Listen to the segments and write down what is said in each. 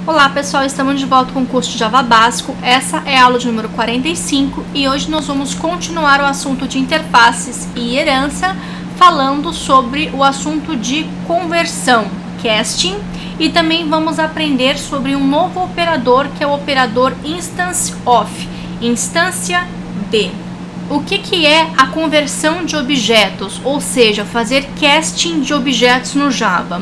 Olá pessoal, estamos de volta com o curso de Java Básico. Essa é a aula de número 45 e hoje nós vamos continuar o assunto de interfaces e herança, falando sobre o assunto de conversão, casting, e também vamos aprender sobre um novo operador que é o operador instance of, instância de. O que é a conversão de objetos, ou seja, fazer casting de objetos no Java?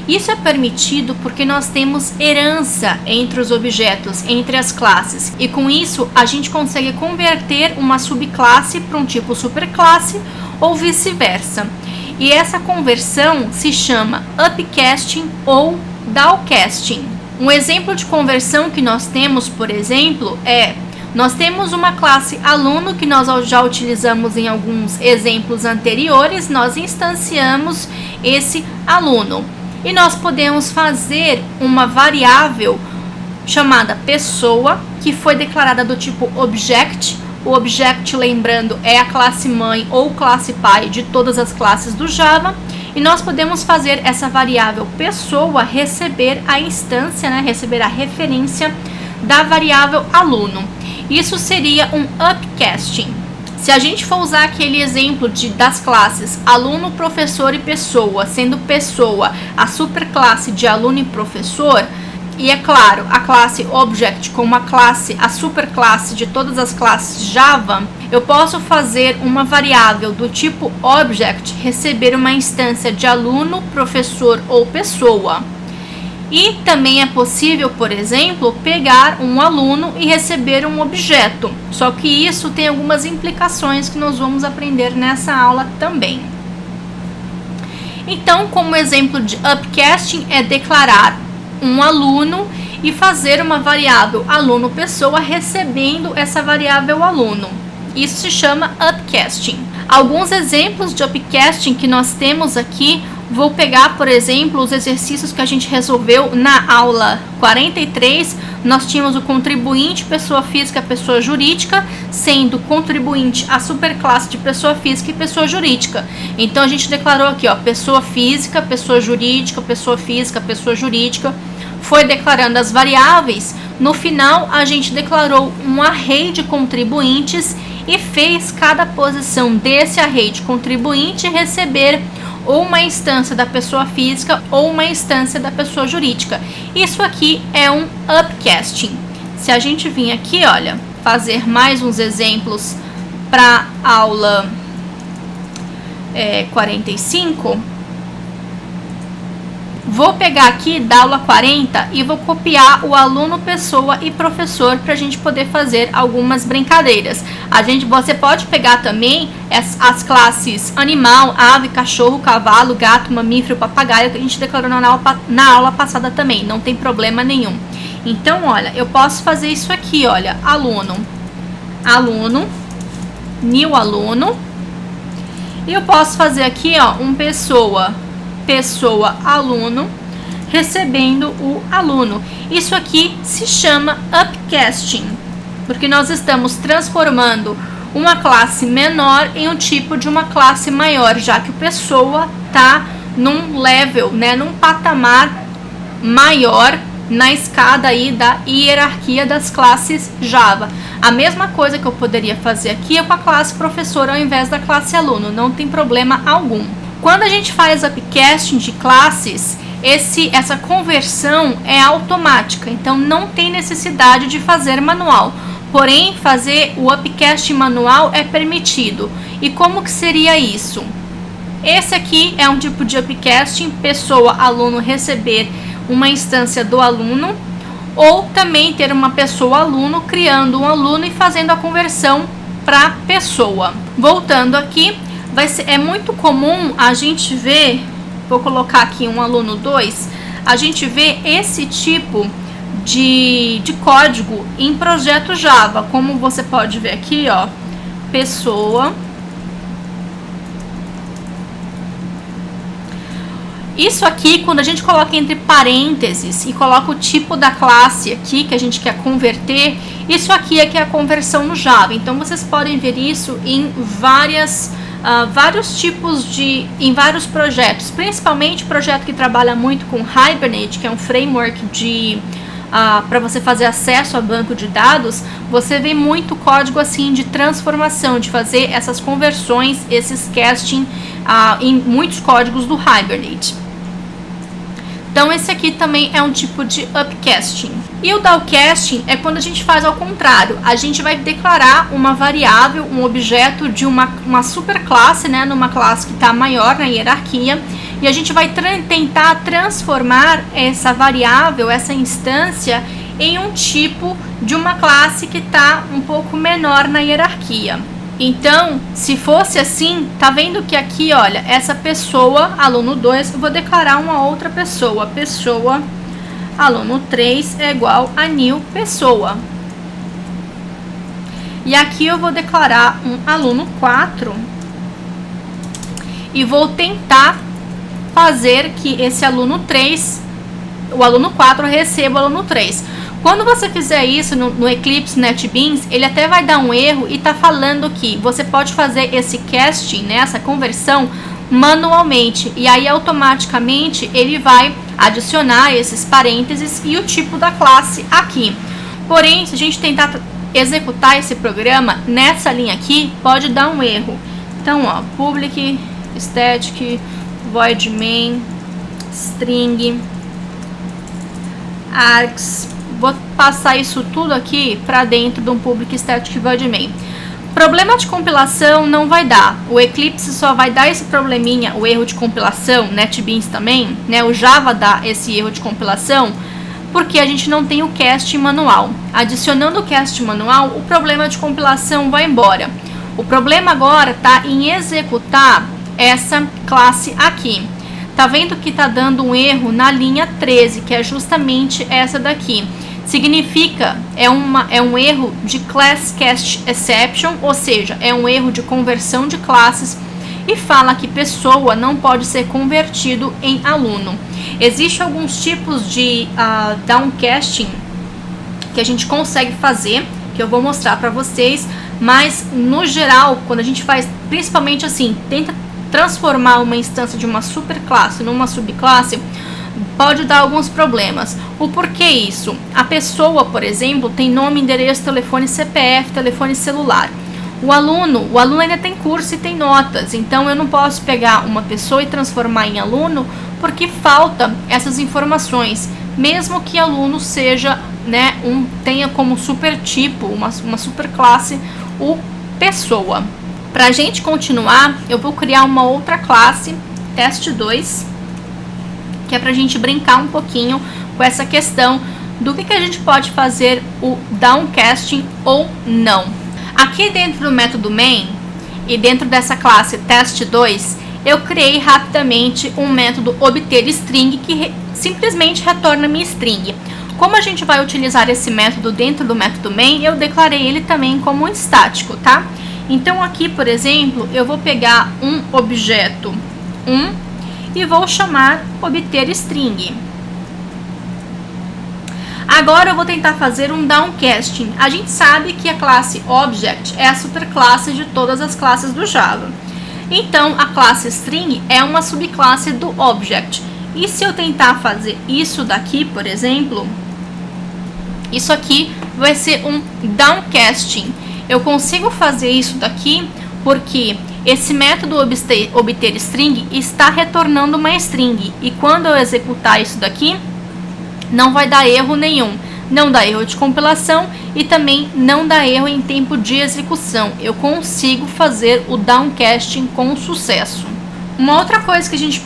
Isso é permitido porque nós temos herança entre os objetos, entre as classes, e com isso a gente consegue converter uma subclasse para um tipo superclasse ou vice-versa. E essa conversão se chama upcasting ou downcasting. Um exemplo de conversão que nós temos, por exemplo, nós temos uma classe aluno que nós já utilizamos em alguns exemplos anteriores, nós instanciamos esse aluno. E nós podemos fazer uma variável chamada pessoa, que foi declarada do tipo object. O object, lembrando, é a classe mãe ou classe pai de todas as classes do Java. E nós podemos fazer essa variável pessoa receber a instância, receber a referência da variável aluno. Isso seria um upcasting. Se a gente for usar aquele exemplo das classes aluno, professor e pessoa, sendo pessoa a superclasse de aluno e professor, e é claro, a classe object como a superclasse de todas as classes Java, eu posso fazer uma variável do tipo object receber uma instância de aluno, professor ou pessoa. E também é possível, por exemplo, pegar um aluno e receber um objeto. Só que isso tem algumas implicações que nós vamos aprender nessa aula também. Então, como exemplo de upcasting é declarar um aluno e fazer uma variável aluno-pessoa recebendo essa variável aluno. Isso se chama upcasting. Alguns exemplos de upcasting que nós temos aqui, vou pegar, por exemplo, os exercícios que a gente resolveu na aula 43. Nós tínhamos o contribuinte, pessoa física, pessoa jurídica, sendo contribuinte a superclasse de pessoa física e pessoa jurídica. Então, a gente declarou aqui, pessoa física, pessoa jurídica, pessoa física, pessoa jurídica. Foi declarando as variáveis. No final, a gente declarou um array de contribuintes e fez cada posição desse array de contribuinte receber ou uma instância da pessoa física ou uma instância da pessoa jurídica. Isso aqui é um upcasting. Se a gente vir aqui, fazer mais uns exemplos para a aula 45, vou pegar aqui da aula 40 e vou copiar o aluno, pessoa e professor para a gente poder fazer algumas brincadeiras. Você pode pegar também as classes animal, ave, cachorro, cavalo, gato, mamífero, papagaio, que a gente declarou na aula passada também, não tem problema nenhum. Então, eu posso fazer isso aqui, aluno, new aluno, e eu posso fazer aqui, um pessoa, aluno, recebendo o aluno. Isso aqui se chama upcasting, porque nós estamos transformando uma classe menor em um tipo de uma classe maior, já que o pessoa está num level, num patamar maior na escada aí da hierarquia das classes Java. A mesma coisa que eu poderia fazer aqui é com a classe professor ao invés da classe aluno, não tem problema algum. Quando a gente faz upcasting de classes, essa conversão é automática, então não tem necessidade de fazer manual. Porém, fazer o upcasting manual é permitido. E como que seria isso? Esse aqui é um tipo de upcasting, pessoa, aluno receber uma instância do aluno, ou também ter uma pessoa aluno criando um aluno e fazendo a conversão para pessoa. Voltando aqui, é muito comum a gente ver, vou colocar aqui um aluno 2, a gente vê esse tipo de código em projeto Java, como você pode ver aqui, pessoa. Isso aqui, quando a gente coloca entre parênteses e coloca o tipo da classe aqui que a gente quer converter, isso aqui é que é a conversão no Java. Então, vocês podem ver isso em vários tipos em vários projetos, principalmente projeto que trabalha muito com Hibernate, que é um framework de para você fazer acesso a banco de dados, você vê muito código assim de transformação, de fazer essas conversões, esses casting em muitos códigos do Hibernate. Então esse aqui também é um tipo de upcasting. E o downcasting é quando a gente faz ao contrário. A gente vai declarar uma variável, um objeto de uma superclasse, né, numa classe que está maior na hierarquia, e a gente vai tentar transformar essa variável, essa instância, em um tipo de uma classe que está um pouco menor na hierarquia. Então, se fosse assim, tá vendo que aqui, olha, essa pessoa, aluno 2, eu vou declarar uma outra pessoa. Pessoa, aluno 3 é igual a new pessoa. E aqui eu vou declarar um aluno 4 e vou tentar fazer que esse aluno 3, o aluno 4, receba o aluno 3. Quando você fizer isso no Eclipse NetBeans, ele até vai dar um erro e tá falando que você pode fazer esse casting, né, essa conversão, manualmente. E aí, automaticamente, ele vai adicionar esses parênteses e o tipo da classe aqui. Porém, se a gente tentar executar esse programa nessa linha aqui, pode dar um erro. Então, ó, public static void main string args. Vou passar isso tudo aqui para dentro de um public static void main. Problema de compilação não vai dar. O Eclipse só vai dar esse probleminha, o erro de compilação, NetBeans também, né? O Java dá esse erro de compilação porque a gente não tem o cast manual. Adicionando o cast manual, o problema de compilação vai embora. O problema agora está em executar essa classe aqui. Tá vendo que tá dando um erro na linha 13, que é justamente essa daqui. Significa, é um erro de class cast exception, ou seja, é um erro de conversão de classes, e fala que pessoa não pode ser convertido em aluno. Existem alguns tipos de downcasting que a gente consegue fazer, que eu vou mostrar para vocês, mas no geral, quando a gente faz, principalmente assim, tenta transformar uma instância de uma superclasse numa subclasse, pode dar alguns problemas. O porquê isso? A pessoa, por exemplo, tem nome, endereço, telefone, CPF, telefone celular. O aluno ainda tem curso e tem notas, então eu não posso pegar uma pessoa e transformar em aluno porque falta essas informações, mesmo que aluno seja, né, tenha como supertipo, uma superclasse, o pessoa. Para a gente continuar, eu vou criar uma outra classe, test2, que é para a gente brincar um pouquinho com essa questão do que a gente pode fazer o downcasting ou não. Aqui dentro do método main e dentro dessa classe test2, eu criei rapidamente um método obterString que simplesmente retorna minha string. Como a gente vai utilizar esse método dentro do método main, eu declarei ele também como estático, tá? Então aqui, por exemplo, eu vou pegar um objeto 1 e vou chamar obterString. Agora eu vou tentar fazer um downcasting. A gente sabe que a classe Object é a superclasse de todas as classes do Java. Então a classe String é uma subclasse do Object. E se eu tentar fazer isso daqui, por exemplo, isso aqui vai ser um downcasting. Eu consigo fazer isso daqui porque esse método obterString está retornando uma string. E quando eu executar isso daqui, não vai dar erro nenhum. Não dá erro de compilação e também não dá erro em tempo de execução. Eu consigo fazer o downcasting com sucesso. Uma outra coisa que a gente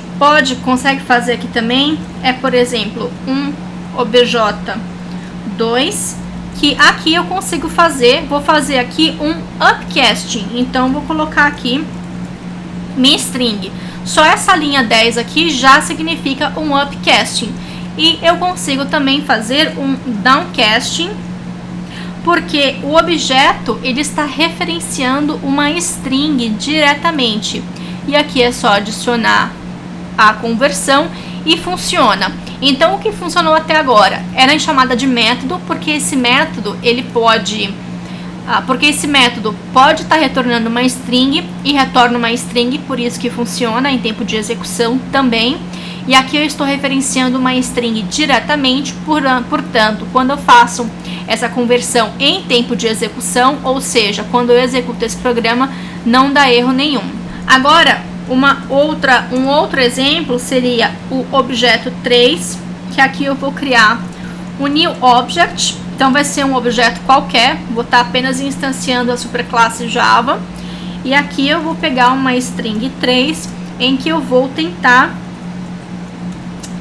consegue fazer aqui também é, por exemplo, um obj2, que aqui eu consigo fazer, vou fazer aqui um upcasting. Então, vou colocar aqui minha string. Só essa linha 10 aqui já significa um upcasting. E eu consigo também fazer um downcasting, porque o objeto ele está referenciando uma string diretamente. E aqui é só adicionar a conversão e funciona. Então, o que funcionou até agora era em chamada de método, porque esse método pode estar retornando uma string e retorna uma string, por isso que funciona em tempo de execução também. e aqui eu estou referenciando uma string diretamente, portanto, quando eu faço essa conversão em tempo de execução, ou seja, quando eu executo esse programa, não dá erro nenhum. Agora, um outro exemplo seria o objeto 3, que aqui eu vou criar o new object. Então vai ser um objeto qualquer, vou estar apenas instanciando a superclasse Java. E aqui eu vou pegar uma string 3, em que eu vou tentar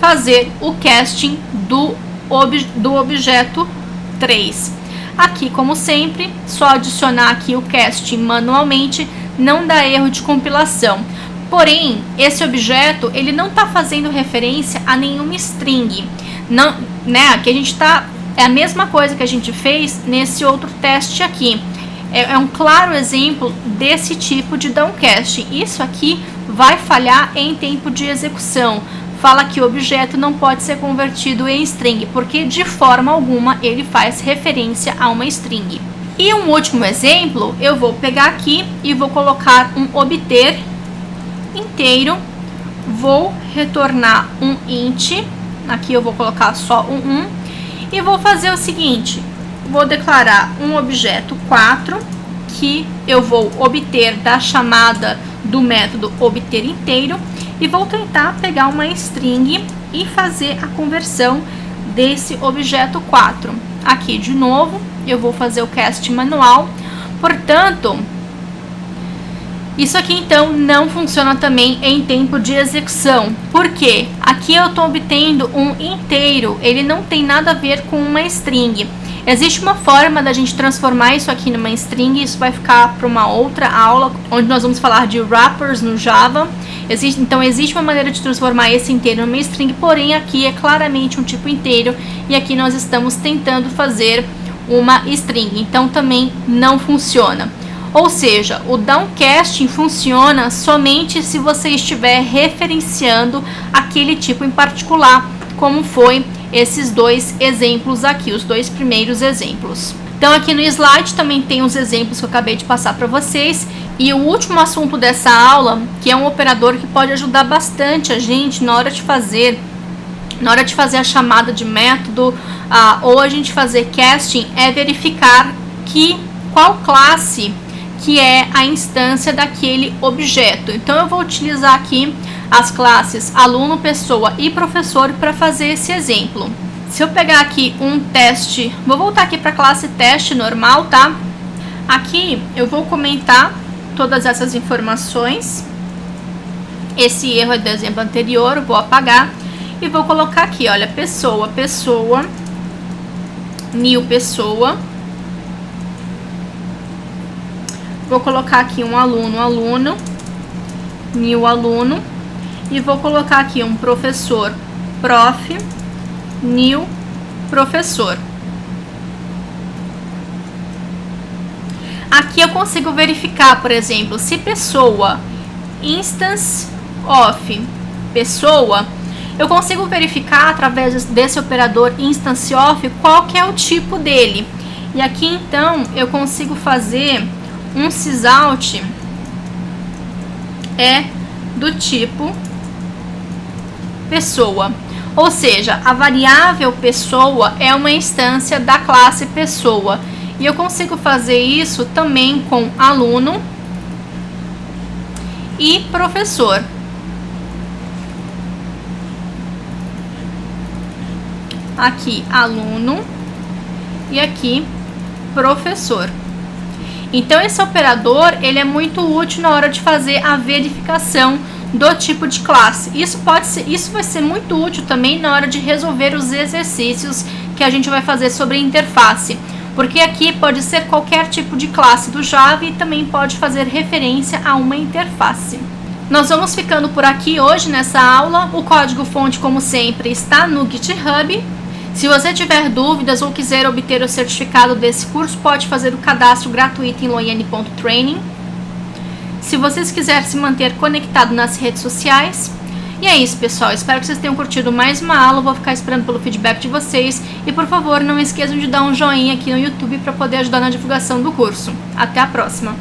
fazer o casting do objeto 3. Aqui, como sempre, só adicionar aqui o casting manualmente, não dá erro de compilação. Porém, esse objeto, ele não está fazendo referência a nenhuma string. Não, né? Aqui a gente está... É a mesma coisa que a gente fez nesse outro teste aqui. É um claro exemplo desse tipo de downcasting. Isso aqui vai falhar em tempo de execução. Fala que o objeto não pode ser convertido em string, porque de forma alguma ele faz referência a uma string. E um último exemplo, eu vou pegar aqui e vou colocar um obter inteiro. Vou retornar um int. Aqui eu vou colocar só um 1. E vou fazer o seguinte, vou declarar um objeto 4, que eu vou obter da chamada do método obter inteiro, e vou tentar pegar uma string e fazer a conversão desse objeto 4. Aqui de novo, eu vou fazer o cast manual, portanto, isso aqui então não funciona também em tempo de execução. Por quê? Aqui eu estou obtendo um inteiro, ele não tem nada a ver com uma string. Existe uma forma da gente transformar isso aqui numa string, isso vai ficar para uma outra aula, onde nós vamos falar de wrappers no Java. Então existe uma maneira de transformar esse inteiro numa string, porém aqui é claramente um tipo inteiro, e aqui nós estamos tentando fazer uma string, então também não funciona. Ou seja, o downcasting funciona somente se você estiver referenciando aquele tipo em particular, como foi esses dois exemplos aqui, os dois primeiros exemplos. Então aqui no slide também tem os exemplos que eu acabei de passar para vocês. E o último assunto dessa aula, que é um operador que pode ajudar bastante a gente na hora de fazer a chamada de método ou a gente fazer casting, é verificar qual classe que é a instância daquele objeto. Então eu vou utilizar aqui as classes aluno, pessoa e professor para fazer esse exemplo. Se eu pegar aqui um teste, vou voltar aqui para a classe teste normal, tá? Aqui eu vou comentar todas essas informações. Esse erro é do exemplo anterior, vou apagar e vou colocar aqui, olha, pessoa, new pessoa. Vou colocar aqui um aluno, new aluno, e vou colocar aqui um professor, prof, new professor. Aqui eu consigo verificar, por exemplo, se pessoa, instance of pessoa, eu consigo verificar através desse operador instance of qual que é o tipo dele. E aqui então eu consigo fazer um sysout é do tipo pessoa, ou seja, a variável pessoa é uma instância da classe pessoa, e eu consigo fazer isso também com aluno e professor. Aqui aluno e aqui professor. Então esse operador ele é muito útil na hora de fazer a verificação do tipo de classe. Isso vai ser muito útil também na hora de resolver os exercícios que a gente vai fazer sobre interface, porque aqui pode ser qualquer tipo de classe do Java e também pode fazer referência a uma interface. Nós vamos ficando por aqui hoje nessa aula. O código-fonte, como sempre, está no GitHub. Se você tiver dúvidas ou quiser obter o certificado desse curso, pode fazer o cadastro gratuito em loiane.training. Se vocês quiserem se manter conectado nas redes sociais. E é isso, pessoal. Espero que vocês tenham curtido mais uma aula. Vou ficar esperando pelo feedback de vocês. E, por favor, não esqueçam de dar um joinha aqui no YouTube para poder ajudar na divulgação do curso. Até a próxima!